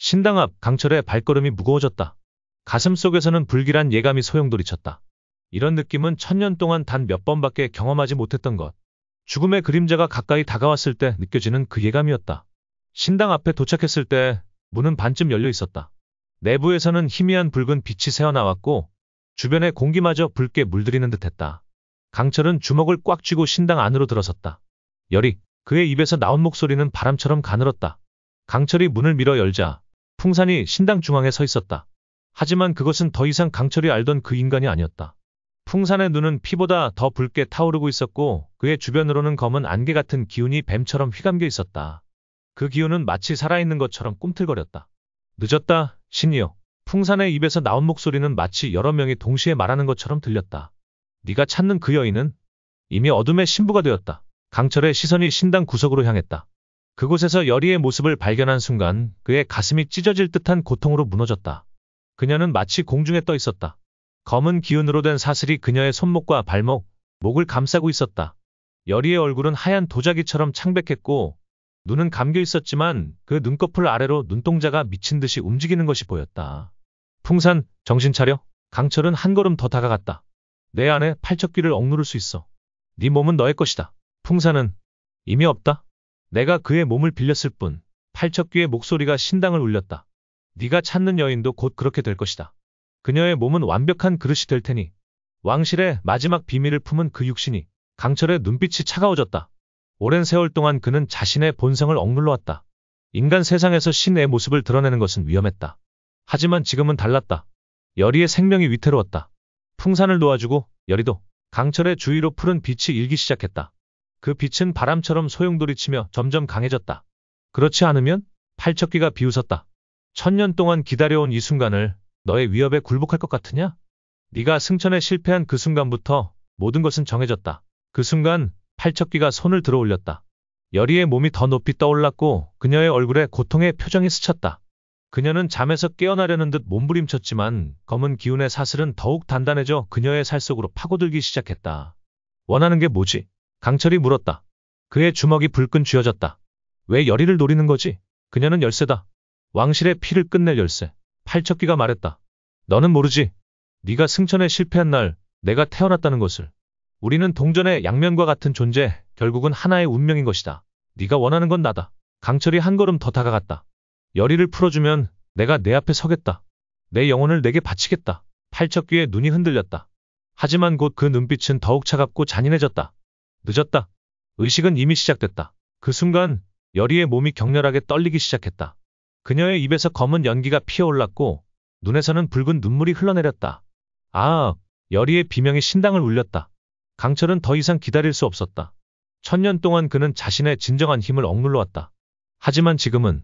신당 앞 강철의 발걸음이 무거워졌다. 가슴 속에서는 불길한 예감이 소용돌이쳤다. 이런 느낌은 천년 동안 단 몇 번밖에 경험하지 못했던 것. 죽음의 그림자가 가까이 다가왔을 때 느껴지는 그 예감이었다. 신당 앞에 도착했을 때 문은 반쯤 열려 있었다. 내부에서는 희미한 붉은 빛이 새어나왔고 주변의 공기마저 붉게 물들이는 듯했다. 강철은 주먹을 꽉 쥐고 신당 안으로 들어섰다. 열이, 그의 입에서 나온 목소리는 바람처럼 가늘었다. 강철이 문을 밀어 열자 풍산이 신당 중앙에 서 있었다. 하지만 그것은 더 이상 강철이 알던 그 인간이 아니었다. 풍산의 눈은 피보다 더 붉게 타오르고 있었고 그의 주변으로는 검은 안개 같은 기운이 뱀처럼 휘감겨 있었다. 그 기운은 마치 살아있는 것처럼 꿈틀거렸다. 늦었다, 신이여. 풍산의 입에서 나온 목소리는 마치 여러 명이 동시에 말하는 것처럼 들렸다. 네가 찾는 그 여인은 이미 어둠의 신부가 되었다. 강철의 시선이 신당 구석으로 향했다. 그곳에서 여리의 모습을 발견한 순간 그의 가슴이 찢어질 듯한 고통으로 무너졌다. 그녀는 마치 공중에 떠 있었다. 검은 기운으로 된 사슬이 그녀의 손목과 발목, 목을 감싸고 있었다. 여리의 얼굴은 하얀 도자기처럼 창백했고 눈은 감겨 있었지만 그 눈꺼풀 아래로 눈동자가 미친 듯이 움직이는 것이 보였다. 풍산, 정신 차려. 강철은 한 걸음 더 다가갔다. 내 안에 팔척귀를 억누를 수 있어. 네 몸은 너의 것이다. 풍산은 이미 없다. 내가 그의 몸을 빌렸을 뿐. 팔척귀의 목소리가 신당을 울렸다. 네가 찾는 여인도 곧 그렇게 될 것이다. 그녀의 몸은 완벽한 그릇이 될 테니. 왕실의 마지막 비밀을 품은 그 육신이. 강철의 눈빛이 차가워졌다. 오랜 세월 동안 그는 자신의 본성을 억눌러 왔다. 인간 세상에서 신의 모습을 드러내는 것은 위험했다. 하지만 지금은 달랐다. 여리의 생명이 위태로웠다. 풍산을 놓아주고 여리도 강철의 주위로 푸른 빛이 일기 시작했다. 그 빛은 바람처럼 소용돌이치며 점점 강해졌다. 그렇지 않으면 팔척귀가 비웃었다. 천년 동안 기다려온 이 순간을 너의 위협에 굴복할 것 같으냐? 네가 승천에 실패한 그 순간부터 모든 것은 정해졌다. 그 순간 팔척귀가 손을 들어 올렸다. 여리의 몸이 더 높이 떠올랐고 그녀의 얼굴에 고통의 표정이 스쳤다. 그녀는 잠에서 깨어나려는 듯 몸부림쳤지만 검은 기운의 사슬은 더욱 단단해져 그녀의 살 속으로 파고들기 시작했다. 원하는 게 뭐지? 강철이 물었다. 그의 주먹이 불끈 쥐어졌다. 왜 여리를 노리는 거지? 그녀는 열쇠다. 왕실의 피를 끝낼 열쇠. 팔척귀가 말했다. 너는 모르지. 네가 승천에 실패한 날 내가 태어났다는 것을. 우리는 동전의 양면과 같은 존재, 결국은 하나의 운명인 것이다. 네가 원하는 건 나다. 강철이 한 걸음 더 다가갔다. 여리를 풀어주면 내가 내 앞에 서겠다. 내 영혼을 내게 바치겠다. 팔척귀의 눈이 흔들렸다. 하지만 곧 그 눈빛은 더욱 차갑고 잔인해졌다. 늦었다. 의식은 이미 시작됐다. 그 순간 여리의 몸이 격렬하게 떨리기 시작했다. 그녀의 입에서 검은 연기가 피어올랐고 눈에서는 붉은 눈물이 흘러내렸다. 아, 여리의 비명이 신당을 울렸다. 강철은 더 이상 기다릴 수 없었다. 천년 동안 그는 자신의 진정한 힘을 억눌러 왔다. 하지만 지금은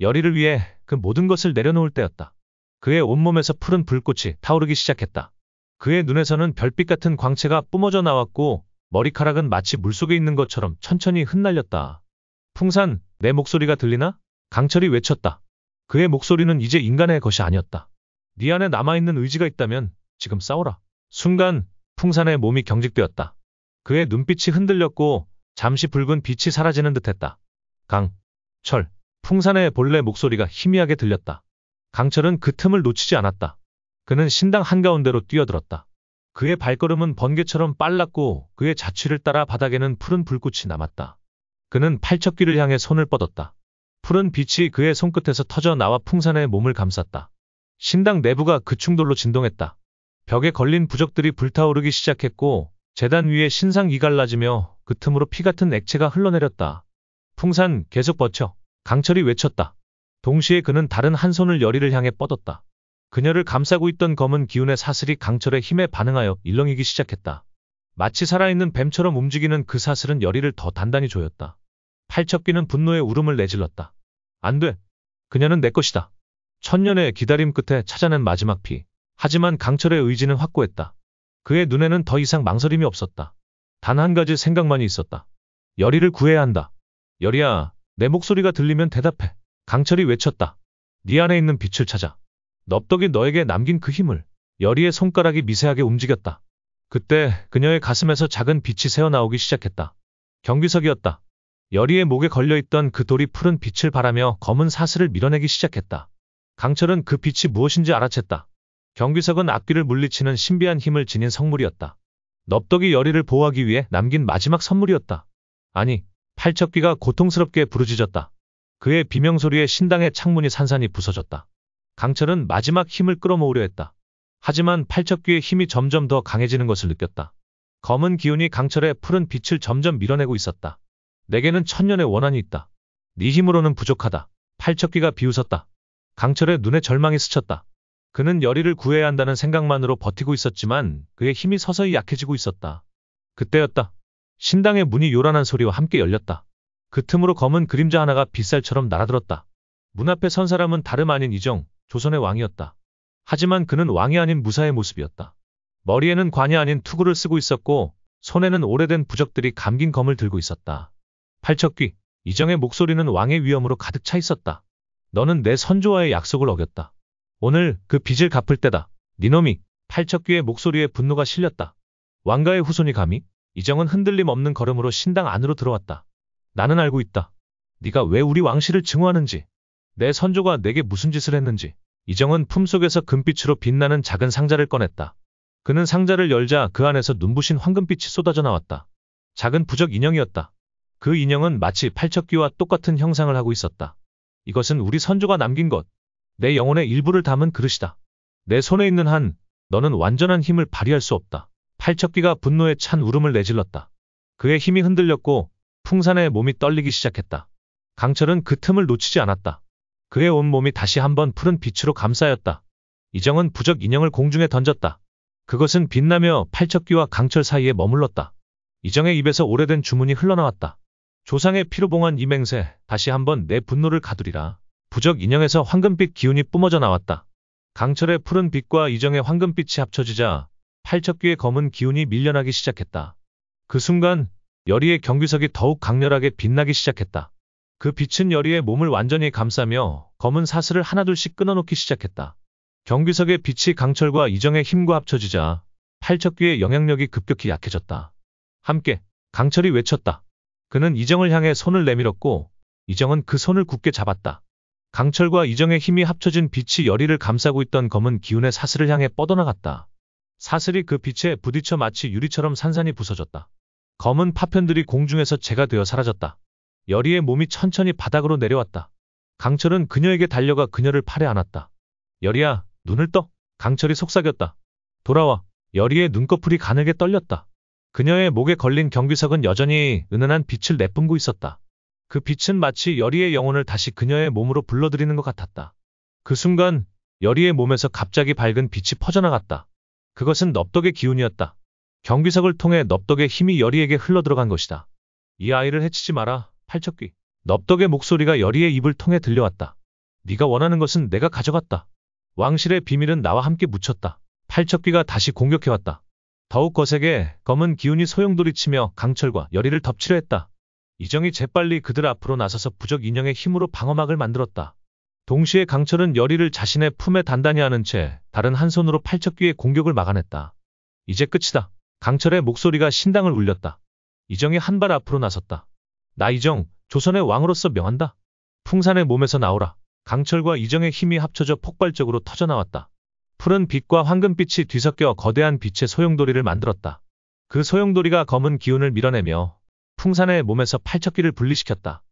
여리를 위해 그 모든 것을 내려놓을 때였다. 그의 온몸에서 푸른 불꽃이 타오르기 시작했다. 그의 눈에서는 별빛 같은 광채가 뿜어져 나왔고 머리카락은 마치 물속에 있는 것처럼 천천히 흩날렸다. 풍산, 내 목소리가 들리나? 강철이 외쳤다. 그의 목소리는 이제 인간의 것이 아니었다. 네 안에 남아있는 의지가 있다면 지금 싸워라. 순간 풍산의 몸이 경직되었다. 그의 눈빛이 흔들렸고 잠시 붉은 빛이 사라지는 듯했다. 강철. 풍산의 본래 목소리가 희미하게 들렸다. 강철은 그 틈을 놓치지 않았다. 그는 신당 한가운데로 뛰어들었다. 그의 발걸음은 번개처럼 빨랐고 그의 자취를 따라 바닥에는 푸른 불꽃이 남았다. 그는 팔척귀를 향해 손을 뻗었다. 푸른 빛이 그의 손끝에서 터져 나와 풍산의 몸을 감쌌다. 신당 내부가 그 충돌로 진동했다. 벽에 걸린 부적들이 불타오르기 시작했고 제단 위에 신상이 갈라지며 그 틈으로 피 같은 액체가 흘러내렸다. 풍산, 계속 버텨. 강철이 외쳤다. 동시에 그는 다른 한 손을 여리를 향해 뻗었다. 그녀를 감싸고 있던 검은 기운의 사슬이 강철의 힘에 반응하여 일렁이기 시작했다. 마치 살아있는 뱀처럼 움직이는 그 사슬은 여리를 더 단단히 조였다. 팔척귀는 분노의 울음을 내질렀다. 안 돼. 그녀는 내 것이다. 천년의 기다림 끝에 찾아낸 마지막 피. 하지만 강철의 의지는 확고했다. 그의 눈에는 더 이상 망설임이 없었다. 단 한 가지 생각만이 있었다. 여리를 구해야 한다. 여리야, 내 목소리가 들리면 대답해. 강철이 외쳤다. 네 안에 있는 빛을 찾아. 넙덕이 너에게 남긴 그 힘을. 여리의 손가락이 미세하게 움직였다. 그때 그녀의 가슴에서 작은 빛이 새어나오기 시작했다. 경비석이었다. 여리의 목에 걸려있던 그 돌이 푸른 빛을 발하며 검은 사슬을 밀어내기 시작했다. 강철은 그 빛이 무엇인지 알아챘다. 경규석은 악귀를 물리치는 신비한 힘을 지닌 성물이었다. 넙덕이 열의를 보호하기 위해 남긴 마지막 선물이었다. 아니, 팔척귀가 고통스럽게 부르짖었다. 그의 비명소리에 신당의 창문이 산산이 부서졌다. 강철은 마지막 힘을 끌어모으려 했다. 하지만 팔척귀의 힘이 점점 더 강해지는 것을 느꼈다. 검은 기운이 강철의 푸른 빛을 점점 밀어내고 있었다. 내게는 천년의 원한이 있다. 네 힘으로는 부족하다. 팔척귀가 비웃었다. 강철의 눈에 절망이 스쳤다. 그는 열의를 구해야 한다는 생각만으로 버티고 있었지만 그의 힘이 서서히 약해지고 있었다. 그때였다. 신당의 문이 요란한 소리와 함께 열렸다. 그 틈으로 검은 그림자 하나가 빗살처럼 날아들었다. 문 앞에 선 사람은 다름 아닌 이정, 조선의 왕이었다. 하지만 그는 왕이 아닌 무사의 모습이었다. 머리에는 관이 아닌 투구를 쓰고 있었고 손에는 오래된 부적들이 감긴 검을 들고 있었다. 팔척귀, 이정의 목소리는 왕의 위엄으로 가득 차 있었다. 너는 내 선조와의 약속을 어겼다. 오늘 그 빚을 갚을 때다. 니놈이. 팔척귀의 목소리에 분노가 실렸다. 왕가의 후손이 감히? 이정은 흔들림 없는 걸음으로 신당 안으로 들어왔다. 나는 알고 있다. 네가 왜 우리 왕실을 증오하는지, 내 선조가 내게 무슨 짓을 했는지. 이정은 품속에서 금빛으로 빛나는 작은 상자를 꺼냈다. 그는 상자를 열자 그 안에서 눈부신 황금빛이 쏟아져 나왔다. 작은 부적 인형이었다. 그 인형은 마치 팔척귀와 똑같은 형상을 하고 있었다. 이것은 우리 선조가 남긴 것. 내 영혼의 일부를 담은 그릇이다. 내 손에 있는 한, 너는 완전한 힘을 발휘할 수 없다. 팔척귀가 분노에 찬 울음을 내질렀다. 그의 힘이 흔들렸고 풍산의 몸이 떨리기 시작했다. 강철은 그 틈을 놓치지 않았다. 그의 온몸이 다시 한번 푸른 빛으로 감싸였다. 이정은 부적 인형을 공중에 던졌다. 그것은 빛나며 팔척귀와 강철 사이에 머물렀다. 이정의 입에서 오래된 주문이 흘러나왔다. 조상의 피로 봉한 이 맹세, 다시 한번 내 분노를 가두리라. 부적 인형에서 황금빛 기운이 뿜어져 나왔다. 강철의 푸른 빛과 이정의 황금빛이 합쳐지자 팔척귀의 검은 기운이 밀려나기 시작했다. 그 순간 열의의 경규석이 더욱 강렬하게 빛나기 시작했다. 그 빛은 열의의 몸을 완전히 감싸며 검은 사슬을 하나둘씩 끊어놓기 시작했다. 경규석의 빛이 강철과 이정의 힘과 합쳐지자 팔척귀의 영향력이 급격히 약해졌다. 함께 강철이 외쳤다. 그는 이정을 향해 손을 내밀었고 이정은 그 손을 굳게 잡았다. 강철과 이정의 힘이 합쳐진 빛이 열의를 감싸고 있던 검은 기운의 사슬을 향해 뻗어나갔다. 사슬이 그 빛에 부딪혀 마치 유리처럼 산산이 부서졌다. 검은 파편들이 공중에서 재가 되어 사라졌다. 열의의 몸이 천천히 바닥으로 내려왔다. 강철은 그녀에게 달려가 그녀를 팔에 안았다. 열의야, 눈을 떠. 강철이 속삭였다. 돌아와. 열의의 눈꺼풀이 가늘게 떨렸다. 그녀의 목에 걸린 경규석은 여전히 은은한 빛을 내뿜고 있었다. 그 빛은 마치 열의의 영혼을 다시 그녀의 몸으로 불러들이는 것 같았다. 그 순간 열의의 몸에서 갑자기 밝은 빛이 퍼져나갔다. 그것은 넙덕의 기운이었다. 경규석을 통해 넙덕의 힘이 열의에게 흘러들어간 것이다. 이 아이를 해치지 마라, 팔척귀. 넙덕의 목소리가 열의의 입을 통해 들려왔다. 네가 원하는 것은 내가 가져갔다. 왕실의 비밀은 나와 함께 묻혔다. 팔척귀가 다시 공격해왔다. 더욱 거세게 검은 기운이 소용돌이치며 강철과 열의를 덮치려 했다. 이정이 재빨리 그들 앞으로 나서서 부적 인형의 힘으로 방어막을 만들었다. 동시에 강철은 열의를 자신의 품에 단단히 안은 채 다른 한 손으로 팔척귀의 공격을 막아냈다. 이제 끝이다. 강철의 목소리가 신당을 울렸다. 이정이 한 발 앞으로 나섰다. 나 이정, 조선의 왕으로서 명한다. 풍산의 몸에서 나오라. 강철과 이정의 힘이 합쳐져 폭발적으로 터져나왔다. 푸른 빛과 황금빛이 뒤섞여 거대한 빛의 소용돌이를 만들었다. 그 소용돌이가 검은 기운을 밀어내며 풍산의 몸에서 팔척귀를 분리시켰다.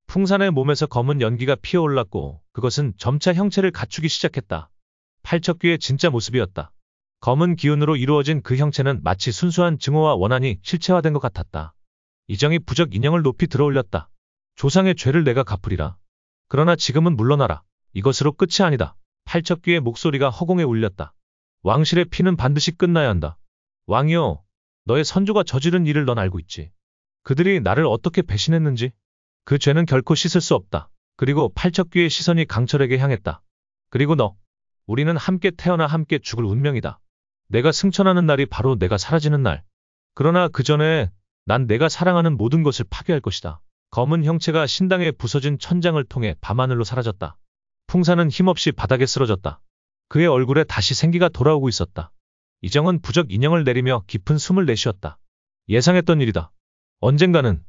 풍산의 몸에서 검은 연기가 피어올랐고 그것은 점차 형체를 갖추기 시작했다. 팔척귀의 진짜 모습이었다. 검은 기운으로 이루어진 그 형체는 마치 순수한 증오와 원한이 실체화된 것 같았다. 이정이 부적 인형을 높이 들어올렸다. 조상의 죄를 내가 갚으리라. 그러나 지금은 물러나라. 이것으로 끝이 아니다. 팔척귀의 목소리가 허공에 울렸다. 왕실의 피는 반드시 끝나야 한다. 왕이여, 너의 선조가 저지른 일을 넌 알고 있지. 그들이 나를 어떻게 배신했는지. 그 죄는 결코 씻을 수 없다. 그리고 팔척귀의 시선이 강철에게 향했다. 그리고 너. 우리는 함께 태어나 함께 죽을 운명이다. 내가 승천하는 날이 바로 내가 사라지는 날. 그러나 그 전에 난 내가 사랑하는 모든 것을 파괴할 것이다. 검은 형체가 신당에 부서진 천장을 통해 밤하늘로 사라졌다. 풍산은 힘없이 바닥에 쓰러졌다. 그의 얼굴에 다시 생기가 돌아오고 있었다. 이정은 부적 인형을 내리며 깊은 숨을 내쉬었다. 예상했던 일이다. 언젠가는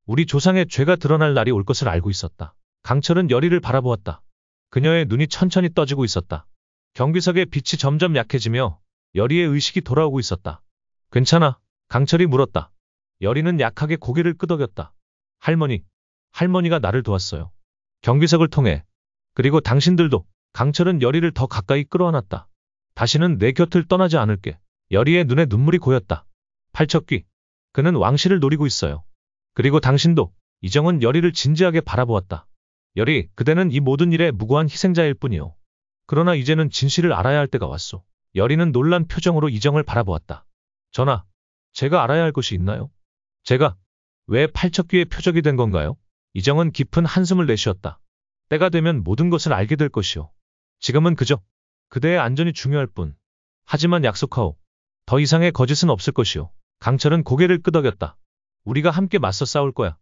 우리 조상의 죄가 드러날 날이 올 것을 알고 있었다. 강철은 열의를 바라보았다. 그녀의 눈이 천천히 떠지고 있었다. 경비석의 빛이 점점 약해지며 여리의 의식이 돌아오고 있었다. 괜찮아? 강철이 물었다. 여리는 약하게 고개를 끄덕였다. 할머니가 나를 도왔어요. 경비석을 통해. 그리고 당신들도. 강철은 여리를 더 가까이 끌어안았다. 다시는 내 곁을 떠나지 않을게. 여리의 눈에 눈물이 고였다. 팔척귀. 그는 왕실을 노리고 있어요. 그리고 당신도. 이정은 여리를 진지하게 바라보았다. 여리, 그대는 이 모든 일의 무고한 희생자일 뿐이요. 그러나 이제는 진실을 알아야 할 때가 왔소. 여리는 놀란 표정으로 이정을 바라보았다. 전하, 제가 알아야 할 것이 있나요? 제가 왜 팔척귀의 표적이 된 건가요? 이정은 깊은 한숨을 내쉬었다. 때가 되면 모든 것을 알게 될 것이오. 지금은 그저 그대의 안전이 중요할 뿐. 하지만 약속하오. 더 이상의 거짓은 없을 것이오. 강철은 고개를 끄덕였다. 우리가 함께 맞서 싸울 거야.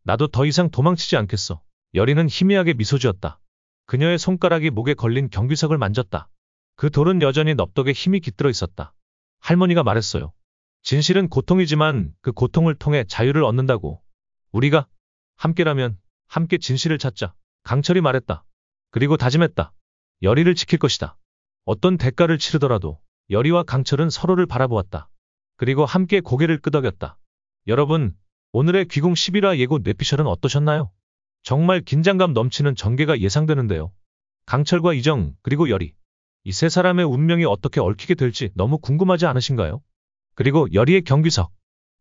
나도 더 이상 도망치지 않겠어. 여리는 희미하게 미소 지었다. 그녀의 손가락이 목에 걸린 경비석을 만졌다. 그 돌은 여전히 넙덕에 힘이 깃들어 있었다. 할머니가 말했어요. 진실은 고통이지만 그 고통을 통해 자유를 얻는다고. 우리가 함께라면 함께 진실을 찾자. 강철이 말했다. 그리고 다짐했다. 여리를 지킬 것이다. 어떤 대가를 치르더라도. 여리와 강철은 서로를 바라보았다. 그리고 함께 고개를 끄덕였다. 여러분, 오늘의 귀궁 11화 예고 뇌피셜은 어떠셨나요? 정말 긴장감 넘치는 전개가 예상되는데요. 강철과 이정, 그리고 여리. 이 세 사람의 운명이 어떻게 얽히게 될지 너무 궁금하지 않으신가요? 그리고 여리의 경비석.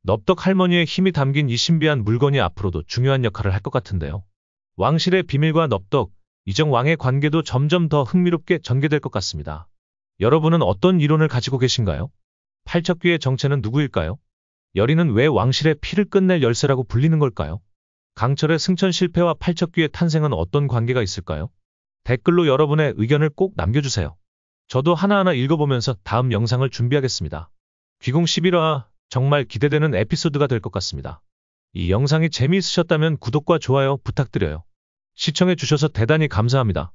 넙덕 할머니의 힘이 담긴 이 신비한 물건이 앞으로도 중요한 역할을 할 것 같은데요. 왕실의 비밀과 넙덕, 이정 왕의 관계도 점점 더 흥미롭게 전개될 것 같습니다. 여러분은 어떤 이론을 가지고 계신가요? 팔척귀의 정체는 누구일까요? 여리는 왜 왕실의 피를 끝낼 열쇠라고 불리는 걸까요? 강철의 승천 실패와 팔척귀의 탄생은 어떤 관계가 있을까요? 댓글로 여러분의 의견을 꼭 남겨주세요. 저도 하나하나 읽어보면서 다음 영상을 준비하겠습니다. 귀궁 11화 정말 기대되는 에피소드가 될 것 같습니다. 이 영상이 재미있으셨다면 구독과 좋아요 부탁드려요. 시청해주셔서 대단히 감사합니다.